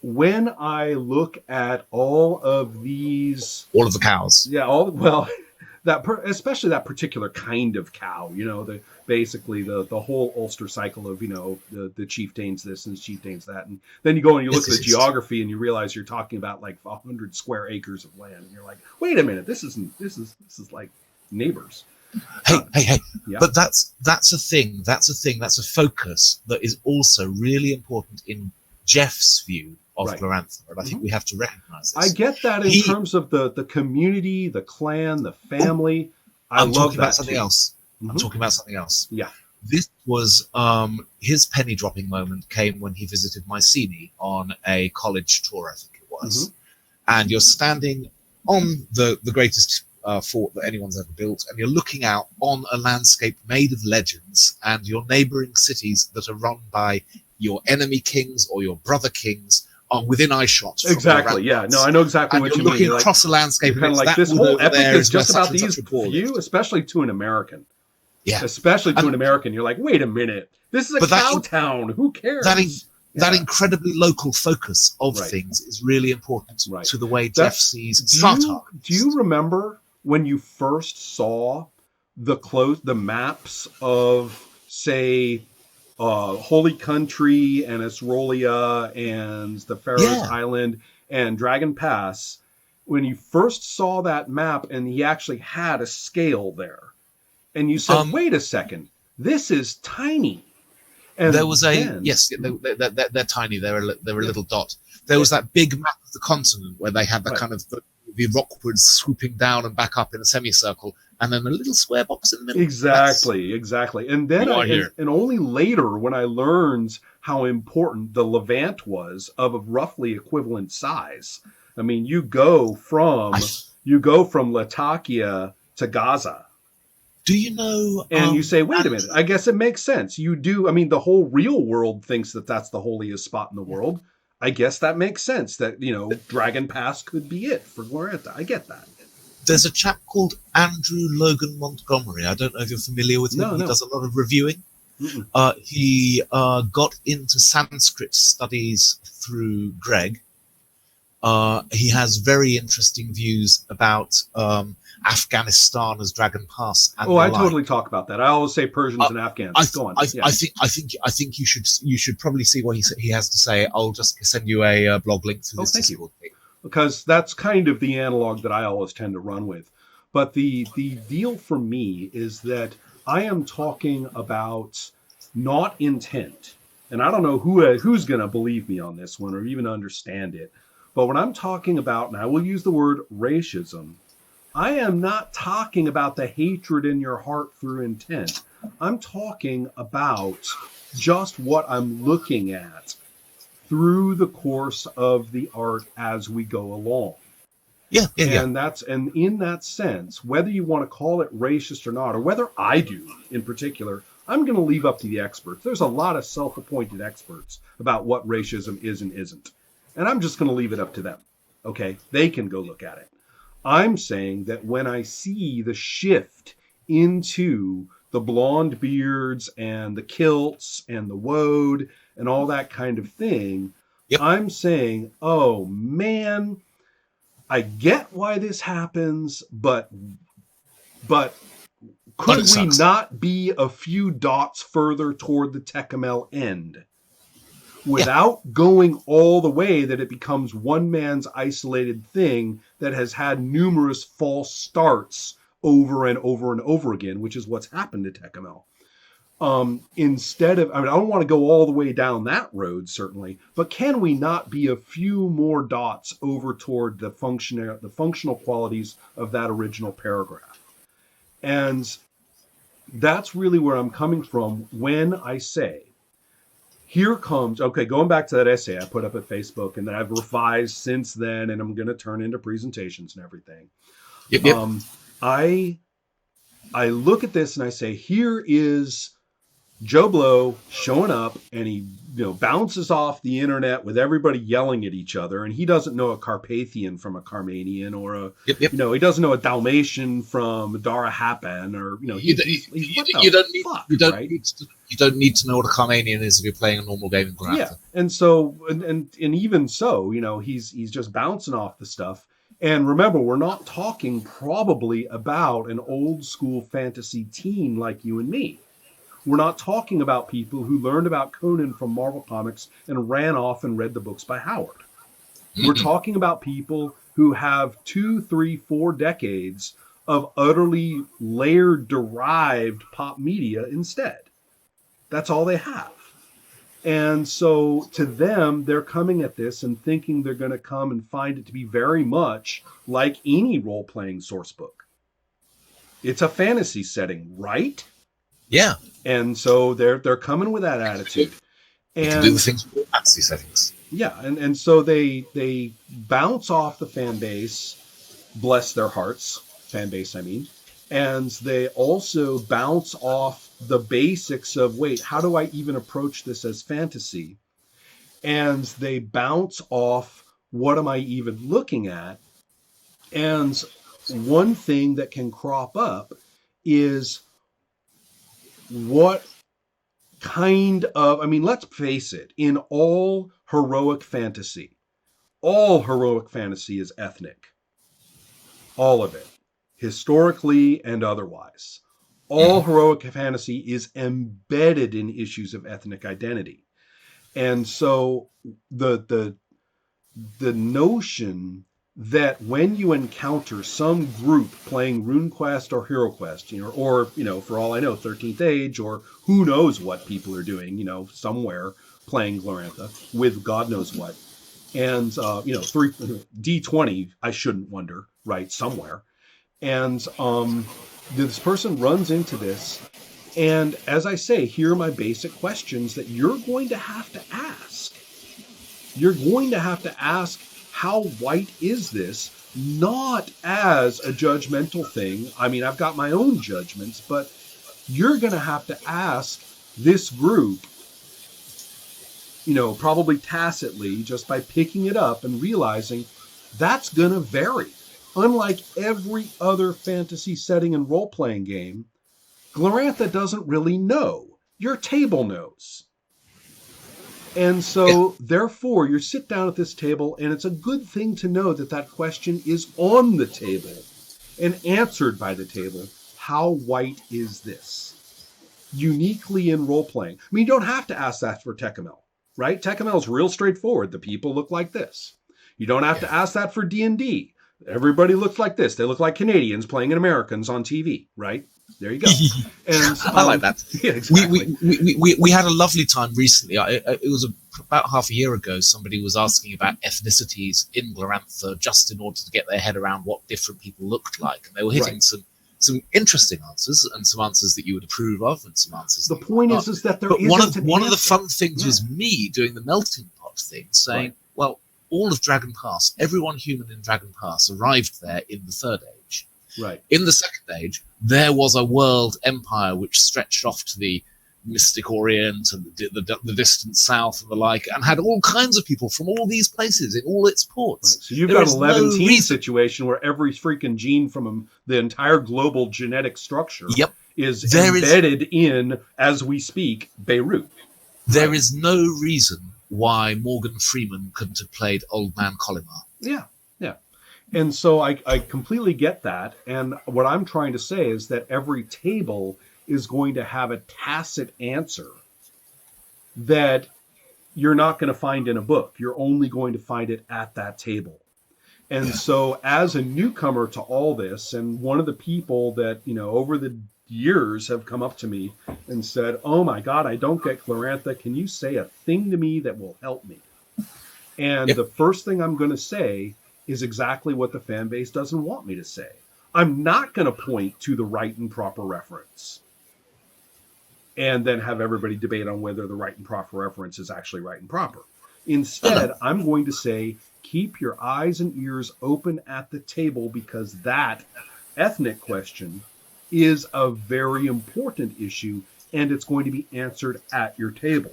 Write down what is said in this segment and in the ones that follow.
when I look at all of these, All of the cows. yeah, especially that particular kind of cow, basically the whole Ulster cycle of, the chieftains this and chieftains that. And then you go and you look at the geography and you realize you're talking about like 100 square acres of land. And you're like, wait a minute, this is like neighbors. Hey. Yeah. But that's a thing. That's a focus that is also really important in Jeff's view of Glorantha. And I think we have to recognize this. I get that in terms of the community, the clan, the family. I'm talking about something else. I'm talking about something else. Yeah. This was his penny dropping moment came when he visited Mycenae on a college tour, I think it was. And you're standing on the greatest fort that anyone's ever built, and you're looking out on a landscape made of legends and your neighboring cities that are run by your enemy kings or your brother kings are within eye shot. Exactly. Yeah. No, I know exactly what you mean. Looking across the landscape, kind of like this whole epic is just about these few, especially to an American. Yeah. Especially to an American, you're like, wait a minute, this is a cow town. Who cares? That incredibly local focus of things is really important to the way Jeff sees Strata. Do you remember when you first saw the maps of, say, Holy Country and Esrolia and the Faroes Island and Dragon Pass, when you first saw that map and he actually had a scale there, and you said, wait a second, this is tiny. And there was they're tiny. They're a little dot. There was that big map of the continent where they had the kind of the rockwoods swooping down and back up in a semicircle, and then a little square box in the middle. Exactly. And then and only later when I learned how important the Levant was of a roughly equivalent size. I mean, you go from Latakia to Gaza. Do you know? And you say, wait a minute, I guess it makes sense. You do. I mean, the whole real world thinks that that's the holiest spot in the world. I guess that makes sense that, Dragon Pass could be it for Glorantha. I get that. There's a chap called Andrew Logan Montgomery. I don't know if you're familiar with him. No. He does a lot of reviewing. He got into Sanskrit studies through Greg. He has very interesting views about Afghanistan as Dragon Pass. And I totally talk about that. I always say Persians and Afghans. Go on. I think you should probably see what he has to say. I'll just send you a blog link to this Discord thing. Because that's kind of the analog that I always tend to run with. But the deal for me is that I am talking about not intent. And I don't know who's going to believe me on this one or even understand it. But when I'm talking about, and I will use the word racism, I am not talking about the hatred in your heart through intent. I'm talking about just what I'm looking at through the course of the art as we go along. And in that sense, whether you want to call it racist or not, or whether I do in particular, I'm going to leave up to the experts. There's a lot of self-appointed experts about what racism is and isn't. And I'm just going to leave it up to them. Okay? They can go look at it. I'm saying that when I see the shift into the blonde beards and the kilts and the woad and all that kind of thing, I'm saying, oh man, I get why this happens, but could we not be a few dots further toward the Tecumseh end? Without going all the way that it becomes one man's isolated thing that has had numerous false starts over and over and over again, which is what's happened to Tecumseh. Instead of, I don't want to go all the way down that road, certainly, but can we not be a few more dots over toward the functional qualities of that original paragraph? And that's really where I'm coming from when I say, here comes, going back to that essay I put up at Facebook and that I've revised since then, and I'm going to turn into presentations and everything. I look at this and I say, here is Joe Blow showing up, and he bounces off the internet with everybody yelling at each other, and he doesn't know a Carpathian from a Carmanian, or a Yep. he doesn't know a Dalmatian from Dara Hapan, or You, he's what the fuck, right? you don't need to know what a Carmanian is if you're playing a normal game in Glorantha. Yeah, and so and even so, he's just bouncing off the stuff. And remember, we're not talking probably about an old school fantasy teen like you and me. We're not talking about people who learned about Conan from Marvel Comics and ran off and read the books by Howard. Mm-hmm. We're talking about people who have 2, 3, 4 decades of utterly layered, derived pop media instead. That's all they have. And so to them, they're coming at this and thinking they're going to come and find it to be very much like any role-playing source book. It's a fantasy setting, right? Yeah. And so they're coming with that attitude. And you can do the things with fantasy settings. Yeah, and so they bounce off the fan base, bless their hearts, fan base I mean, and they also bounce off the basics of, wait, how do I even approach this as fantasy? And they bounce off, what am I even looking at? And one thing that can crop up is, what kind of, let's face it, in all heroic fantasy is ethnic. All of it. Historically and otherwise. All heroic fantasy is embedded in issues of ethnic identity. And so the notion that when you encounter some group playing RuneQuest or HeroQuest, or for all I know, 13th Age, or who knows what people are doing, somewhere playing Glorantha with God knows what, and D20, I shouldn't wonder, right, somewhere, and this person runs into this, and as I say, here are my basic questions that you're going to have to ask. You're going to have to ask, how white is this? Not as a judgmental thing. I've got my own judgments, but you're going to have to ask this group, probably tacitly, just by picking it up and realizing that's going to vary. Unlike every other fantasy setting and role-playing game, Glorantha doesn't really know. Your table knows. And so, therefore, you sit down at this table, and it's a good thing to know that question is on the table and answered by the table. How white is this? Uniquely in role-playing. You don't have to ask that for Tekkamel, right? Tekkamel's real straightforward. The people look like this. You don't have to ask that for D&D. Everybody looks like this. They look like Canadians playing Americans on TV, right? There you go. And I like that. Yeah, exactly. We had a lovely time recently. It was about half a year ago. Somebody was asking about ethnicities in Glorantha just in order to get their head around what different people looked like, and they were hitting some interesting answers, and some answers that you would approve of, and some answers. The point is that there isn't one of the fun things was me doing the melting pot thing, saying, well, all of Dragon Pass, everyone human in Dragon Pass arrived there in the Third Age. Right. In the Second Age, there was a world empire which stretched off to the mystic Orient and the distant South and the like, and had all kinds of people from all these places in all its ports. Right. So you've got an 11-team situation where every freaking gene from the entire global genetic structure is embedded in, as we speak, Beirut. There is no reason why Morgan Freeman couldn't have played Old Man Colimar. Yeah. And so I completely get that. And what I'm trying to say is that every table is going to have a tacit answer that you're not going to find in a book. You're only going to find it at that table. And so as a newcomer to all this, and one of the people that, over the years have come up to me and said, oh my God, I don't get Glorantha. Can you say a thing to me that will help me? And the first thing I'm going to say is exactly what the fan base doesn't want me to say. I'm not going to point to the right and proper reference and then have everybody debate on whether the right and proper reference is actually right and proper. Instead, I'm going to say, keep your eyes and ears open at the table, because that ethnic question is a very important issue and it's going to be answered at your table.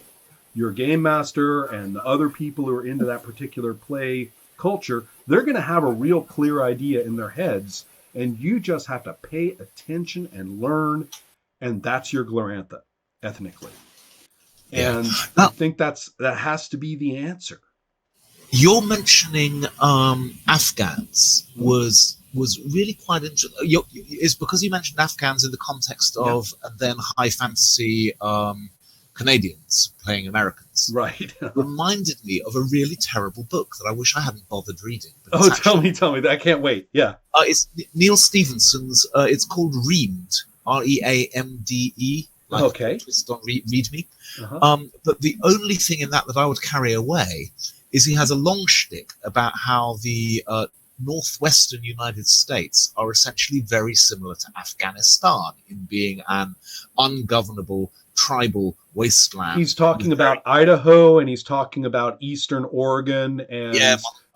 Your game master and the other people who are into that particular play culture, they're going to have a real clear idea in their heads, and you just have to pay attention and learn, and that's your Glorantha, ethnically. Yeah. And Now, I think that has to be the answer. you're mentioning Afghans was really quite interesting. It's because you mentioned Afghans in the context of and then high fantasy Canadians playing Americans. Right. Reminded me of a really terrible book that I wish I hadn't bothered reading. But Oh, tell me. I can't wait. Yeah. It's Neil Stephenson's. It's called Reamed. Reamde. Like Okay. Twist on read me. Uh-huh. But the only thing in that I would carry away is he has a long shtick about how the northwestern United States are essentially very similar to Afghanistan in being an ungovernable tribal wasteland. He's talking about Idaho, and he's talking about Eastern Oregon, and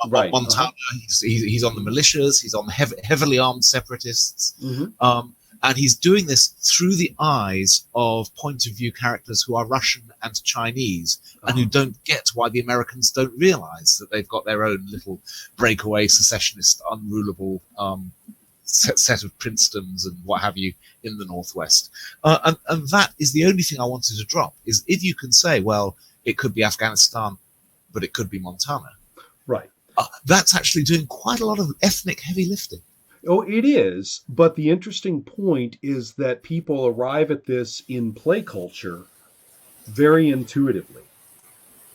right. Montana. Uh-huh. He's on the militias. He's on the heavily armed separatists. Mm-hmm. And he's doing this through the eyes of point of view characters who are Russian and Chinese and who don't get why the Americans don't realize that they've got their own little breakaway, secessionist, unrulable set of princedoms and what have you in the Northwest. And that is the only thing I wanted to drop, is if you can say, well, it could be Afghanistan, but it could be Montana. Right. That's actually doing quite a lot of ethnic heavy lifting. Oh, it is. But the interesting point is that people arrive at this in play culture very intuitively,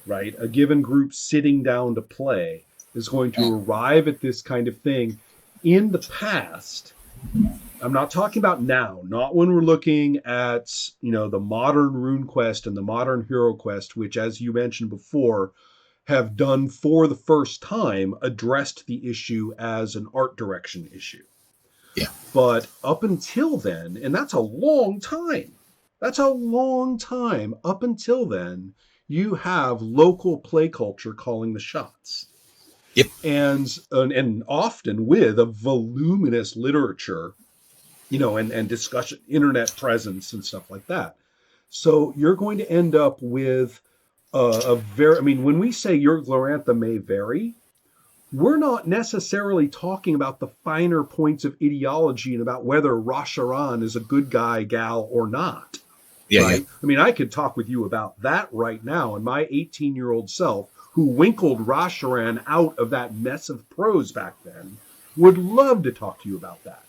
right? A given group sitting down to play is going to arrive at this kind of thing. In the past, I'm not talking about now, not when we're looking at, the modern RuneQuest and the modern HeroQuest, which, as you mentioned before, have done for the first time addressed the issue as an art direction issue. Yeah. But up until then, and that's a long time. Up until then, you have local play culture calling the shots. Yep. And often with a voluminous literature, and discussion, internet presence and stuff like that. So you're going to end up with when we say your Glorantha may vary, we're not necessarily talking about the finer points of ideology and about whether Rasharan is a good guy, gal, or not. Yeah, right? yeah. I mean, I could talk with you about that right now, and my 18-year-old self, who winkled Rasharan out of that mess of prose back then, would love to talk to you about that.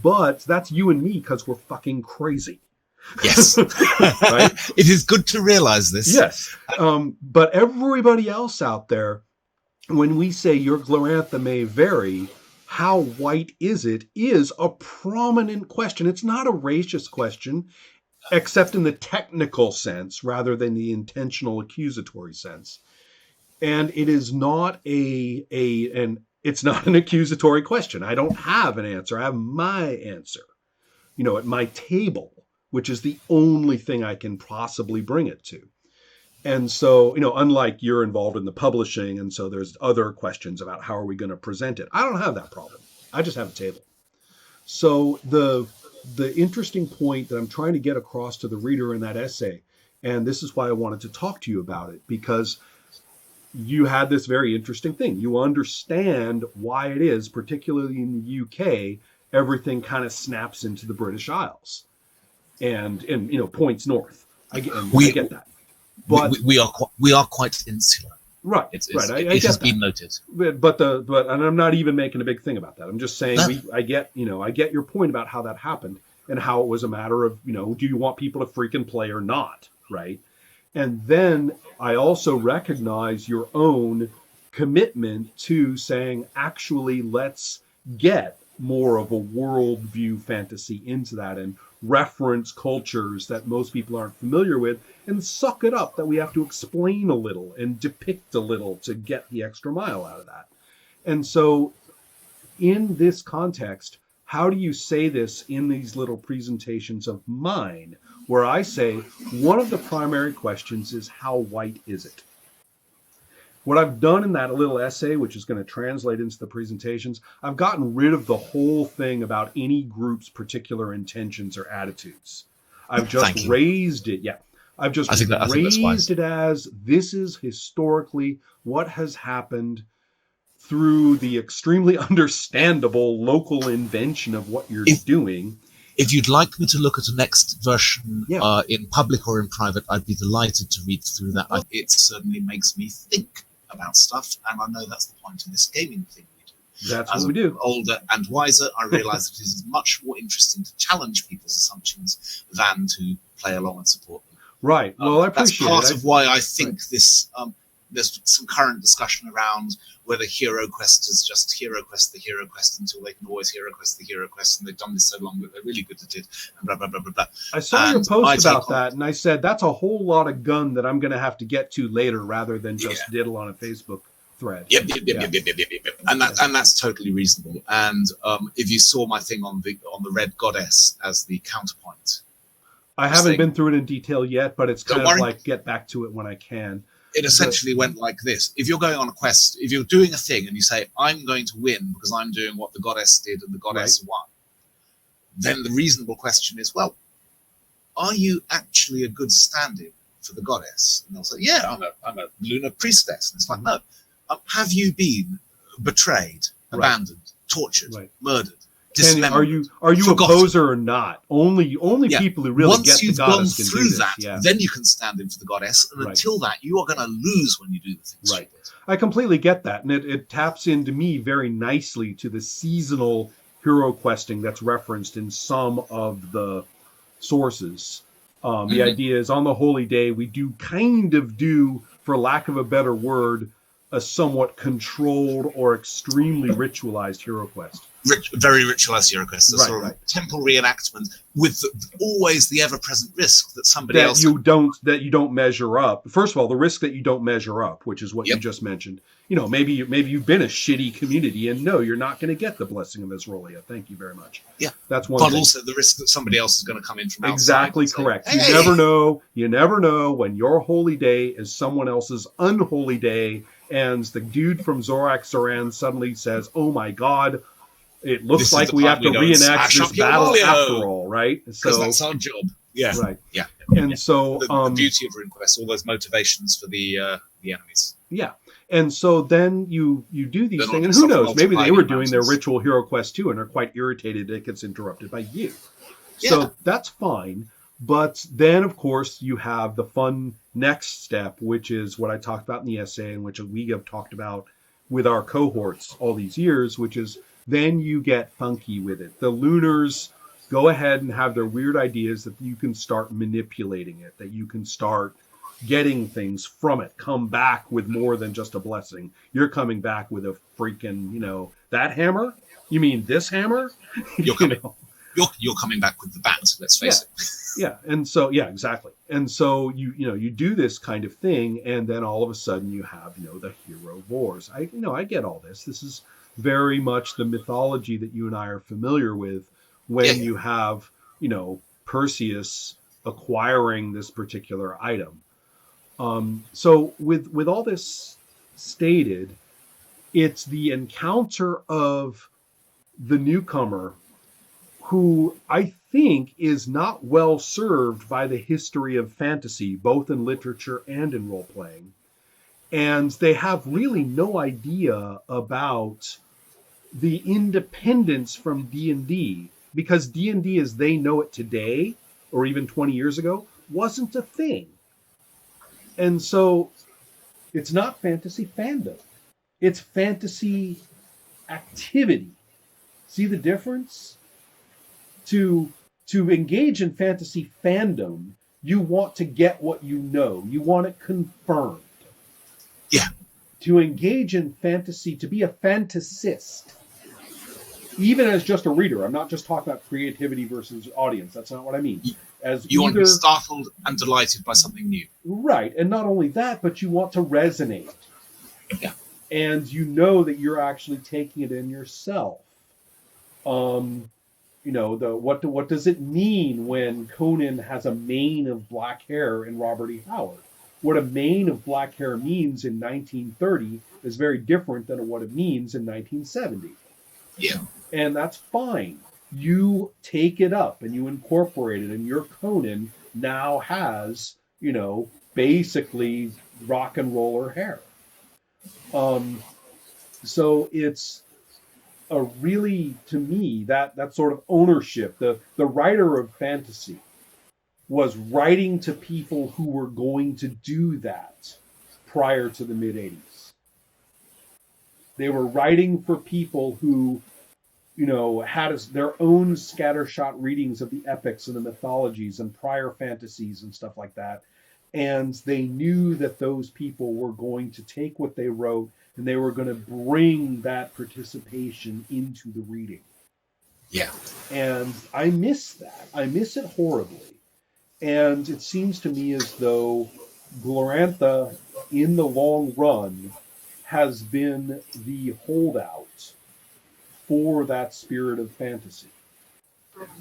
But that's you and me because we're fucking crazy. Yes. Right? It is good to realize this. Yes. But everybody else out there, when we say your Glorantha may vary, how white is it is a prominent question. It's not a racist question, except in the technical sense rather than the intentional accusatory sense. And it is not it's not an accusatory question. I don't have an answer. I have my answer, at my table, which is the only thing I can possibly bring it to. And so, unlike you're involved in the publishing, and so there's other questions about how are we going to present it. I don't have that problem. I just have a table. So the interesting point that I'm trying to get across to the reader in that essay, and this is why I wanted to talk to you about it, because you had this very interesting thing. You understand why it is, particularly in the UK, everything kind of snaps into the British Isles and points north. I get that. But we are quite insular. Right. It has been noted. But and I'm not even making a big thing about that. I'm just saying I get your point about how that happened and how it was a matter of, do you want people to freaking play or not, right? And then I also recognize your own commitment to saying, actually, let's get more of a worldview fantasy into that and reference cultures that most people aren't familiar with and suck it up that we have to explain a little and depict a little to get the extra mile out of that. And so in this context, how do you say this in these little presentations of mine, where I say one of the primary questions is how white is it? What I've done in that little essay, which is going to translate into the presentations, I've gotten rid of the whole thing about any group's particular intentions or attitudes. I've just Thank you. raised it. Yeah. I've just I think that's wise. raised it as this is historically what has happened through the extremely understandable local invention of what you're doing. If you'd like me to look at a next version Yeah. in public or in private, I'd be delighted to read through that. It certainly makes me think about stuff, and I know that's the point in this gaming thing we do. That's As what we do. Older and wiser, I realise that it is much more interesting to challenge people's assumptions than to play along and support them. Right. Well, I appreciate that's part it. of why I think this. There's some current discussion around whether HeroQuest is just HeroQuest the HeroQuest until they can always HeroQuest the HeroQuest, and they've done this so long that they're really good at it, and blah, blah, blah, blah, blah. I saw your post about that, and I said, that's a whole lot of gun that I'm going to have to get to later rather than just diddle on a Facebook thread. Yep. And that's totally reasonable. And if you saw my thing on the Red Goddess as the counterpoint. I haven't been through it in detail yet, but it's kind of like get back to it when I can. It essentially went like this. If you're going on a quest, if you're doing a thing and you say, I'm going to win because I'm doing what the goddess did and the goddess won, then the reasonable question is, well, are you actually a good stand-in for the goddess? And they'll say, yeah, I'm a lunar priestess. And it's like, no. Have you been betrayed, abandoned, tortured, murdered? And are you a poser or not? Only people who really get the goddess can do this. Once you've gone through that, then you can stand in for the goddess. And until that, you are going to lose when you do the things. Right. I completely get that. And it taps into me very nicely to the seasonal hero questing that's referenced in some of the sources. The idea is on the holy day, we do, for lack of a better word, a somewhat controlled or extremely rictualized hero quest. Very ritualized HeroQuest, a sort of temple reenactment with always the ever-present risk that somebody else you don't measure up. First of all, the risk that you don't measure up, which is what you just mentioned. Maybe you've been a shitty community, and no, you're not going to get the blessing of Israelia. Thank you very much. Yeah, that's one. But thing. Also the risk that somebody else is going to come in from outside. Exactly correct. Say, hey! You never know when your holy day is someone else's unholy day, and the dude from Zorak Zoran suddenly says, "Oh my God." It looks like we have to reenact this battle after all, right? So that's our job. Yeah. Right. Yeah. And so the beauty of RuneQuest, all those motivations for the enemies. Yeah. And so then you do these things, and who knows? Maybe they were doing their ritual hero quest too, and are quite irritated it gets interrupted by you. Yeah. So that's fine. But then, of course, you have the fun next step, which is what I talked about in the essay, and which we have talked about with our cohorts all these years, which is then you get funky with it. The Lunars go ahead and have their weird ideas that you can start manipulating it, that you can start getting things from it, come back with more than just a blessing. You're coming back with a freaking, that hammer? You mean this hammer? You're coming back with the bat, let's face it. Yeah, and so, exactly. And so you do this kind of thing, and then all of a sudden you have, the hero wars. I get all this. This is very much the mythology that you and I are familiar with when you have, Perseus acquiring this particular item. So with all this stated, it's the encounter of the newcomer who I think is not well served by the history of fantasy, both in literature and in role-playing. And they have really no idea about the independence from D&D, because D&D as they know it today, or even 20 years ago, wasn't a thing. And so it's not fantasy fandom. It's fantasy activity. See the difference? To engage in fantasy fandom, you want to get what you know. You want it confirmed. Yeah. To engage in fantasy, to be a fantasist, even as just a reader, I'm not just talking about creativity versus audience. That's not what I mean. As you want to be startled and delighted by something new. Right. And not only that, but you want to resonate. Yeah. And you know that you're actually taking it in yourself. What does it mean when Conan has a mane of black hair in Robert E. Howard? What a mane of black hair means in 1930 is very different than what it means in 1970. Yeah. And that's fine. you take it up and you incorporate it, and your Conan now has, basically rock and roller hair. Um, so it's a really, to me, that sort of ownership. The writer of fantasy was writing to people who were going to do that prior to the mid 80s. They were writing for people who, had their own scattershot readings of the epics and the mythologies and prior fantasies and stuff like that. And they knew that those people were going to take what they wrote and they were going to bring that participation into the reading. Yeah. And I miss that. I miss it horribly. And it seems to me as though Glorantha, in the long run, has been the holdout for that spirit of fantasy.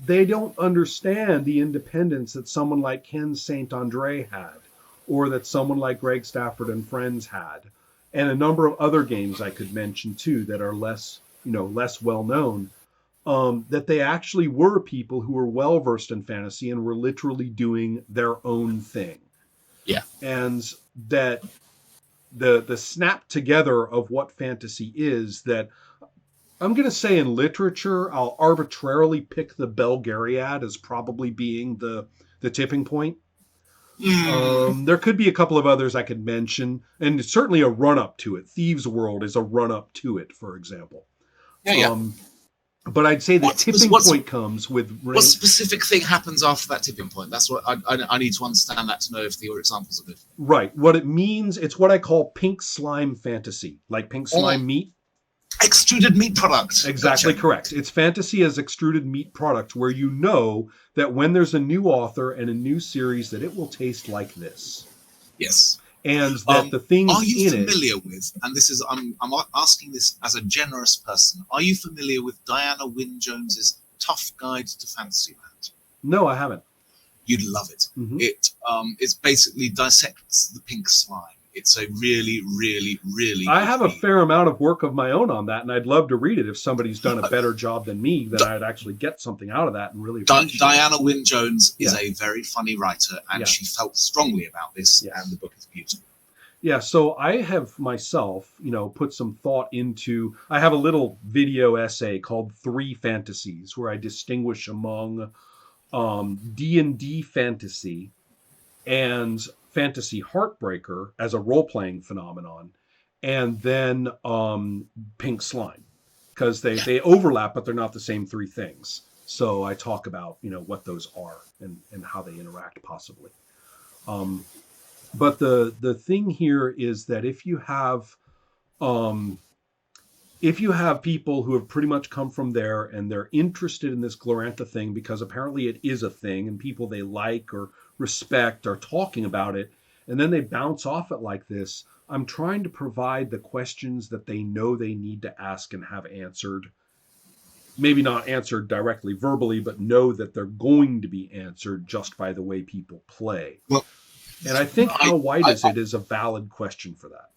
They don't understand the independence that someone like Ken St. Andre had, or that someone like Greg Stafford and Friends had, and a number of other games I could mention too that are less well known. That they actually were people who were well versed in fantasy and were literally doing their own thing. Yeah, and that the snap together of what fantasy is, that I'm going to say in literature, I'll arbitrarily pick the Belgariad as probably being the tipping point. There could be a couple of others I could mention, and certainly a run-up to it. Thieves' World is a run-up to it, for example. Yeah. But I'd say the tipping point comes with... What specific thing happens after that tipping point? That's what I need to understand that to know if your examples are good. Right. What it means, it's what I call pink slime fantasy, like pink slime meat. Extruded meat product. Exactly correct. It's fantasy as extruded meat product, where you know that when there's a new author and a new series that it will taste like this. Yes. And that the things in it... Are you familiar with, and this is, I'm asking this as a generous person, are you familiar with Diana Wynne Jones's Tough Guide to Fantasyland? No, I haven't. You'd love it. Mm-hmm. It basically dissects the pink slime. It's a really, really, really... I have a fair amount of work of my own on that, and I'd love to read it if somebody's done a better job than me, then I'd actually get something out of that and really... Diana Wynne Jones is a very funny writer, and she felt strongly about this, and the book is beautiful. Yeah, so I have myself, put some thought into... I have a little video essay called 3 Fantasies, where I distinguish among D&D fantasy and fantasy heartbreaker as a role-playing phenomenon, and then pink slime, because they overlap, but they're not the same 3 things. So I talk about what those are and how they interact possibly. But the thing here is that if you have people who have pretty much come from there and they're interested in this Glorantha thing because apparently it is a thing and people they like or respect are talking about it, and then they bounce off it like this, I'm trying to provide the questions that they know they need to ask and have answered. Maybe not answered directly verbally, but know that they're going to be answered just by the way people play. Well, and I think how wide is it is a valid question for that.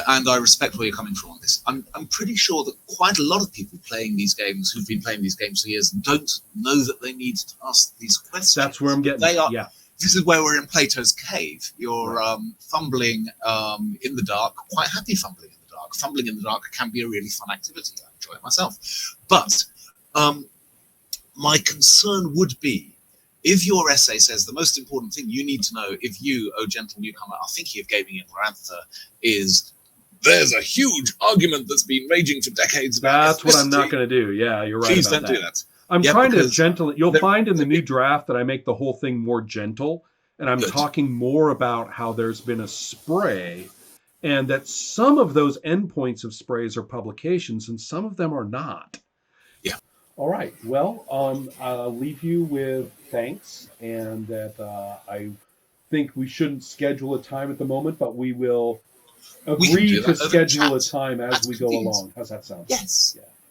And I respect where you're coming from on this. I'm pretty sure that quite a lot of people playing these games, who've been playing these games for years, don't know that they need to ask these questions. That's where I'm getting. This is where we're in Plato's cave. You're fumbling in the dark, quite happy fumbling in the dark. Fumbling in the dark can be a really fun activity. I enjoy it myself. But my concern would be, if your essay says the most important thing you need to know if you, O gentle newcomer, are thinking of gaming in Glorantha, is there's a huge argument that's been raging for decades about That's what I'm not going to do. Yeah, you're right. Please don't do that. I'm trying to gentle. You'll find in the new draft that I make the whole thing more gentle, and I'm talking more about how there's been a spray, and that some of those endpoints of sprays are publications, and some of them are not. Yeah. All right. Well, I'll leave you with thanks, and that I think we shouldn't schedule a time at the moment, but we will agree to schedule a time as we go along. How's that sound? Yes. Yeah.